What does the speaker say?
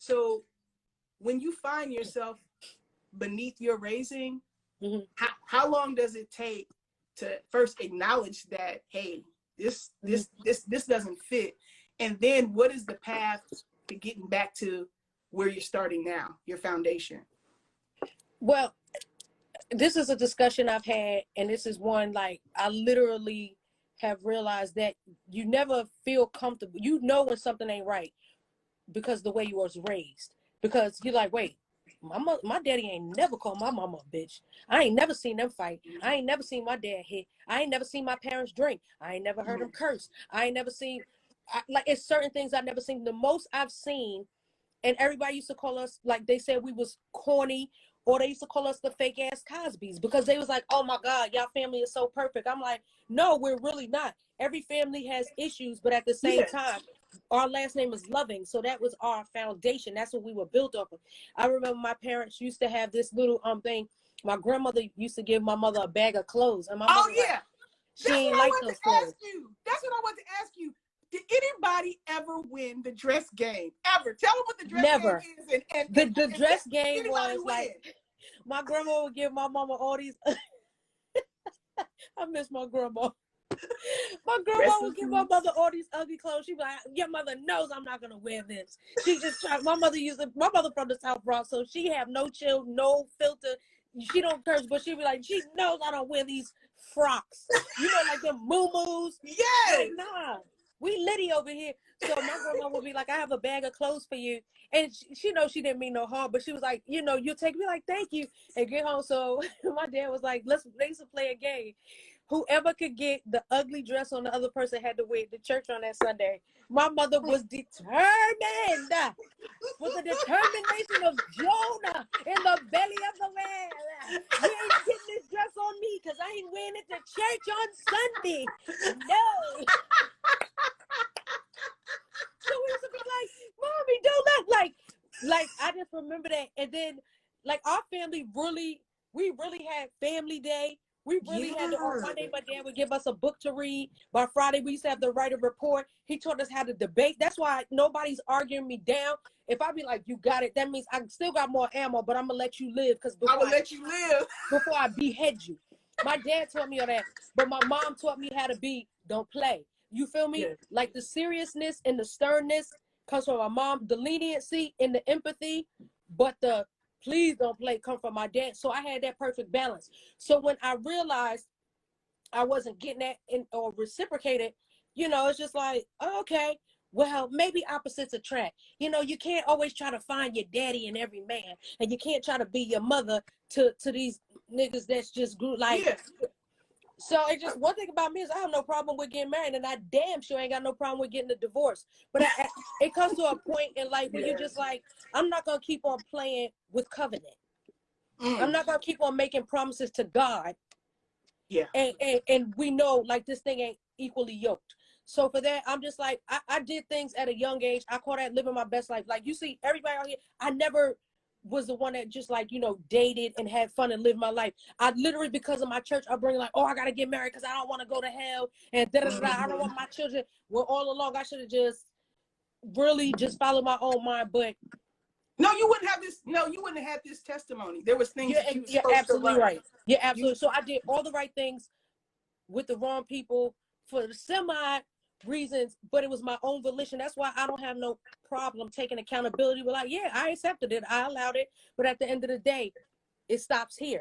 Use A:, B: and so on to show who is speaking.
A: So when you find yourself beneath your raising, how long does it take to first acknowledge that, hey, this doesn't fit, and then what is the path to getting back to where you're starting now, your foundation?
B: Well, this is a discussion I've had, and this is one, like, I literally have realized that you never feel comfortable. You know when something ain't right because the way you was raised. Because you're like, wait, my daddy ain't never called my mama a bitch. I ain't never seen them fight. I ain't never seen my dad hit. I ain't never seen my parents drink. I ain't never heard them curse. I ain't never seen, like, it's certain things I've never seen. The most I've seen, and everybody used to call us, like, they said we was corny, or they used to call us the fake ass Cosbys, because they was like, oh my God, y'all family is so perfect. I'm like, no, we're really not. Every family has issues, but at the same time, our last name is Loving. So that was our foundation. That's what we were built off of. I remember my parents used to have this little thing. My grandmother used to give my mother a bag of clothes. And my mother, like, she ain't like those clothes.
A: That's what I want to ask you. Did anybody ever win the dress game? Ever? Tell them what the dress game is. And
B: the dress game was like, my grandma would give my mama all these. I miss my grandma. My grandma would give my mother all these ugly clothes. She'd be like, your mother knows I'm not gonna wear this. She just tried. My mother from the South Bronx, so she have no chill, no filter. She don't curse, but she be like, she knows I don't wear these frocks. You know, like them moo-moos.
A: Yeah.
B: Like, nah. We litty over here. So my grandma would be like, I have a bag of clothes for you. And she knows she didn't mean no harm, but she was like, you know, you take me, like, thank you, and get home. So my dad was like, they used to play a game. Whoever could get the ugly dress on the other person had to wear it to church on that Sunday. My mother was determined, with the determination of Jonah in the belly of the whale. You ain't getting this dress on me because I ain't wearing it to church on Sunday. No. So we used to be like, Mommy, don't like I just remember that. And then, like, our family we really had family day. We really had to, on Monday, my dad would give us a book to read. By Friday, we used to have to write a report. He taught us how to debate. That's why nobody's arguing me down. If I be like, you got it, that means I still got more ammo, but I'm going to let you live. Before I behead you. My dad taught me all that, but my mom taught me how to be, don't play. You feel me? Yeah. Like, the seriousness and the sternness comes from my mom. The leniency and the empathy, but the please don't play come from my dad. So I had that perfect balance. So when I realized I wasn't getting that or reciprocated, you know, it's just like, oh, okay, well, maybe opposites attract. You know, you can't always try to find your daddy in every man, and you can't try to be your mother to these niggas that's just grew like. Yeah. So it's just, one thing about me is I have no problem with getting married, and I damn sure ain't got no problem with getting a divorce. But it comes to a point in life where you're just like, I'm not going to keep on playing with covenant. I'm not going to keep on making promises to God. Yeah. And we know, like, this thing ain't equally yoked. So for that, I'm just like, I did things at a young age. I call that living my best life. Like, you see, everybody out here, I never was the one that just, like, you know, dated and had fun and lived my life. I literally, because of my church upbringing, like, oh, I got to get married because I don't want to go to hell, and I don't want my children. Well, all along, I should have just really just followed my own mind. But
A: no, you wouldn't have this. No, you wouldn't have had this testimony. There was things that you were
B: you're absolutely right. Yeah, absolutely. So I did all the right things with the wrong people for the semi reasons, but it was my own volition. That's why I don't have no problem taking accountability. We're like, yeah, I accepted it, I allowed it, but at the end of the day, it stops here.